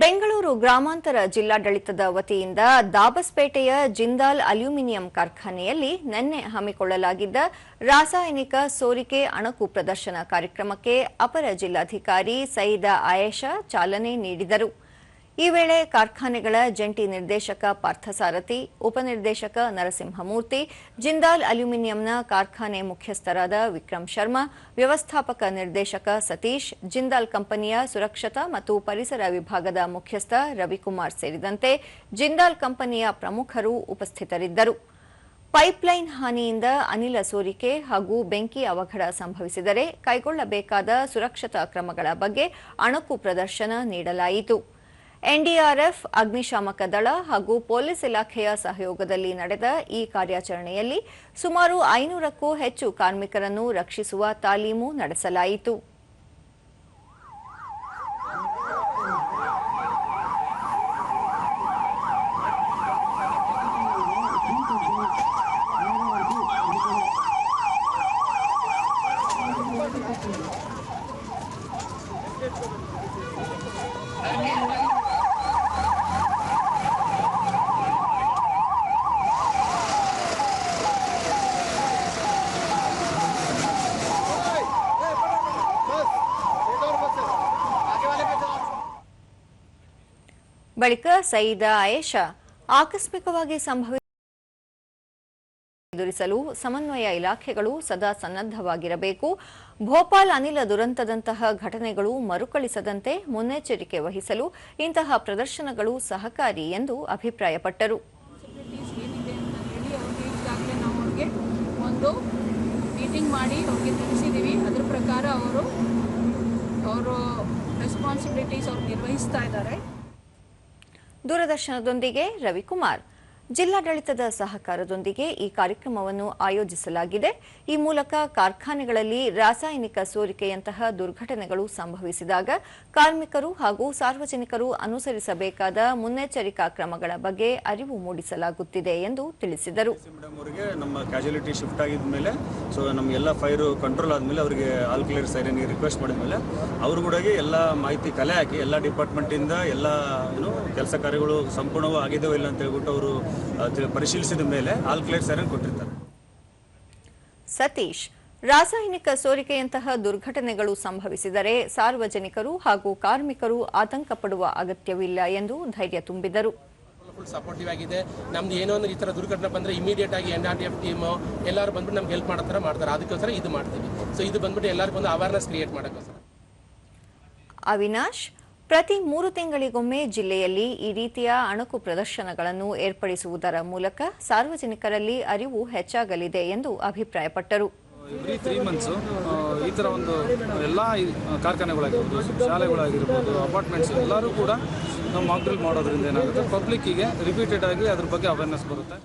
ಬೆಂಗಳೂರು ಗ್ರಾಮಾಂತರ ಜಿಲ್ಲಾಡಳಿತದ ವತಿಯಿಂದ ದಾಬಸ್ಪೇಟೆಯ ಜಿಂದಾಲ್ ಅಲ್ಯೂಮಿನಿಯಂ ಕಾರ್ಖಾನೆಯಲ್ಲಿ ನಿನ್ನೆ ಹಮ್ಮಿಕೊಳ್ಳಲಾಗಿದ್ದ ರಾಸಾಯನಿಕ ಸೋರಿಕೆ ಅಣಕು ಪ್ರದರ್ಶನ ಕಾರ್ಯಕ್ರಮಕ್ಕೆ ಅಪರ ಜಿಲ್ಲಾಧಿಕಾರಿ ಸೈದಾ ಆಯೇಷಾ ಚಾಲನೆ ನೀಡಿದರು. ಈ ವೇಳೆ ಕಾರ್ಖಾನೆಗಳ ಜಂಟಿ ನಿರ್ದೇಶಕ ಪಾರ್ಥಸಾರಥಿ, ಉಪನಿರ್ದೇಶಕ ನರಸಿಂಹಮೂರ್ತಿ, ಜಿಂದಾಲ್ ಅಲ್ಯೂಮಿನಿಯಂನ ಕಾರ್ಖಾನೆ ಮುಖ್ಯಸ್ಥರಾದ ವಿಕ್ರಮ್ ಶರ್ಮಾ, ವ್ಯವಸ್ಥಾಪಕ ನಿರ್ದೇಶಕ ಸತೀಶ್, ಜಿಂದಾಲ್ ಕಂಪನಿಯ ಸುರಕ್ಷತಾ ಮತ್ತು ಪರಿಸರ ವಿಭಾಗದ ಮುಖ್ಯಸ್ಥ ರವಿಕುಮಾರ್ ಸೇರಿದಂತೆ ಜಿಂದಾಲ್ ಕಂಪನಿಯ ಪ್ರಮುಖರು ಉಪಸ್ಥಿತರಿದ್ದರು. ಪೈಪ್ಲೈನ್ ಹಾನಿಯಿಂದ ಅನಿಲ ಸೋರಿಕೆ ಹಾಗೂ ಬೆಂಕಿ ಅವಘಡ ಸಂಭವಿಸಿದರೆ ಕೈಗೊಳ್ಳಬೇಕಾದ ಸುರಕ್ಷತಾ ಕ್ರಮಗಳ ಬಗ್ಗೆ ಅಣಕು ಪ್ರದರ್ಶನ ನೀಡಲಾಯಿತು. ಎನ್ಡಿಆರ್ಎಫ್, ಅಗ್ನಿಶಾಮಕ ದಳ ಹಾಗೂ ಪೊಲೀಸ್ ಇಲಾಖೆಯ ಸಹಯೋಗದಲ್ಲಿ ನಡೆದ ಈ ಕಾರ್ಯಾಚರಣೆಯಲ್ಲಿ ಸುಮಾರು 500ಕ್ಕೂ ಹೆಚ್ಚು ಕಾರ್ಮಿಕರನ್ನು ರಕ್ಷಿಸುವ ತಾಲೀಮು ನಡೆಸಲಾಯಿತು. ಬಳಿಕ ಸೈದಾ ಆಯೇಷಾ ಆಕಸ್ಮಿಕವಾಗಿ ಎದುರಿಸಲು ಸಮನ್ವಯ ಇಲಾಖೆಗಳು ಸದಾ ಸನ್ನದ್ದವಾಗಿರಬೇಕು, ಭೋಪಾಲ್ ಅನಿಲ ದುರಂತದಂತಹ ಘಟನೆಗಳು ಮರುಕಳಿಸದಂತೆ ಮುನ್ನೆಚ್ಚರಿಕೆ ವಹಿಸಲು ಇಂತಹ ಪ್ರದರ್ಶನಗಳು ಸಹಕಾರಿ ಎಂದು ಅಭಿಪ್ರಾಯಪಟ್ಟರು. ಒಂದು ಮೀಟಿಂಗ್ ಮಾಡಿ ಅವರಿಗೆ ತಿಳಿಸಿದ್ದೀವಿ. ಅದರ ಪ್ರಕಾರ ಅವರು ರೆಸ್ಪಾನ್ಸಿಬಿಲಿಟೀಸ್ ಅವರು ನಿರ್ವಹಿಸ್ತಾ ಇದ್ದಾರೆ. ದೂರದರ್ಶನದೊಂದಿಗೆ ರವಿಕುಮಾರ್, ಜಿಲ್ಲಾಡಳಿತದ ಸಹಕಾರದೊಂದಿಗೆ ಈ ಕಾರ್ಯಕ್ರಮವನ್ನು ಆಯೋಜಿಸಲಾಗಿದೆ. ಈ ಮೂಲಕ ಕಾರ್ಖಾನೆಗಳಲ್ಲಿ ರಾಸಾಯನಿಕ ಸೋರಿಕೆಯಂತಹ ದುರ್ಘಟನೆಗಳು ಸಂಭವಿಸಿದಾಗ ಕಾರ್ಮಿಕರು ಹಾಗೂ ಸಾರ್ವಜನಿಕರು ಅನುಸರಿಸಬೇಕಾದ ಮುನ್ನೆಚ್ಚರಿಕಾ ಕ್ರಮಗಳ ಬಗ್ಗೆ ಅರಿವು ಮೂಡಿಸಲಾಗುತ್ತಿದೆ ಎಂದು ತಿಳಿಸಿದರು. ನಮ್ಮ ಕ್ಯಾಜುಯಾಲಿಟಿ ಶಿಫ್ಟ್ ಆಗಿದ ಮೇಲೆ ನಮ್ಮ ಎಲ್ಲ ಫೈರ್ ಕಂಟ್ರೋಲ್ ಆದಮೇಲೆ ಅವರಿಗೆ ಆಲ್ ಕ್ಲಿಯರ್ ಸೈರನ್ ರಿಕ್ವೆಸ್ಟ್ ಮಾಡಿದ್ಮೇಲೆ ಅವರು ಕೂಡ ಎಲ್ಲ ಮಾಹಿತಿ ಕಲೆ ಹಾಕಿ ಎಲ್ಲ ಡಿಪಾರ್ಟ್ಮೆಂಟಿಂದ ಎಲ್ಲ ಕೆಲಸ ಕಾರ್ಯಗಳು ಸಂಪೂರ್ಣವಾಗಿ ಆಗಿದೆಯೋ ಇಲ್ಲ ಅಂತ ಹೇಳ್ಬಿಟ್ಟು ಅವರು ಪರಿಶೀಲಿಸಿದ ಮೇಲೆ ಆಲ್ ಕ್ಲಿಯರ್ ಸೈರನ್ ಕೊಟ್ಟಿರ್ತಾರೆ. ಸತೀಶ್, ರಾಸಾಯನಿಕ ಸೋರಿಕೆಯಂತಹ ದುರ್ಘಟನೆಗಳು ಸಂಭವಿಸಿದರೆ ಸಾರ್ವಜನಿಕರು ಹಾಗೂ ಕಾರ್ಮಿಕರು ಆತಂಕ ಪಡುವ ಅಗತ್ಯವಿಲ್ಲ ಎಂದು ಧೈರ್ಯ ತುಂಬಿದರು. ಸಪೋರ್ಟಿವ್ ಆಗಿದೆ. ನಮ್ದು ಏನೋ ಒಂದು ಈ ತರ ದುರ್ಘಟನೆ ಬಂದ್ರೆ ಇಮಿಡಿಯೇಟ್ ಆಗಿ ಎನ್ಆರ್ಡಿಎಫ್ ಟೀಮ್ ಎಲ್ಲರೂ ಬಂದ್ಬಿಟ್ಟು ನಮ್ಗೆ ಹೆಲ್ಪ್ ಮಾಡೋ ಥರ ಮಾಡ್ತಾರೆ. ಅದಕ್ಕೋಸ್ಕರ ಇದು ಮಾಡ್ತೀವಿ. ಸೊ ಇದು ಬಂದ್ಬಿಟ್ಟು ಎಲ್ಲರಿಗೂ ಒಂದು ಅವೇರ್ನೆಸ್ ಕ್ರಿಯೇಟ್ ಮಾಡೋಕ್ಕೋಸ್ಕರ. ಅವಿನಾಶ್, ಪ್ರತಿ 3 ತಿಂಗಳಿಗೊಮ್ಮೆ ಜಿಲ್ಲೆಯಲ್ಲಿ ಈ ರೀತಿಯ ಅಣಕು ಪ್ರದರ್ಶನಗಳನ್ನು ಏರ್ಪಡಿಸುವುದರ ಮೂಲಕ ಸಾರ್ವಜನಿಕರಲ್ಲಿ ಅರಿವು ಹೆಚ್ಚಾಗಲಿದೆ ಎಂದು ಅಭಿಪ್ರಾಯಪಟ್ಟರು. ಎವ್ರಿ 3 ಮಂತ್ಸ್ ಈ ಥರ ಒಂದು ಎಲ್ಲ ಕಾರ್ಖಾನೆಗಳಾಗಿರ್ಬೋದು, ಶಾಲೆಗಳಾಗಿರ್ಬೋದು, ಅಪಾರ್ಟ್ಮೆಂಟ್ಸ್ ಎಲ್ಲರೂ ಕೂಡ ನಾವು ಮಾಕ್ ಡ್ರಿಲ್ ಮಾಡೋದ್ರಿಂದ ಏನಾಗುತ್ತೆ, ಪಬ್ಲಿಕ್ಕಿಗೆ ರಿಪೀಟೆಡ್ ಆಗಿ ಅದ್ರ ಬಗ್ಗೆ ಅವೇರ್ನೆಸ್ ಬರುತ್ತೆ.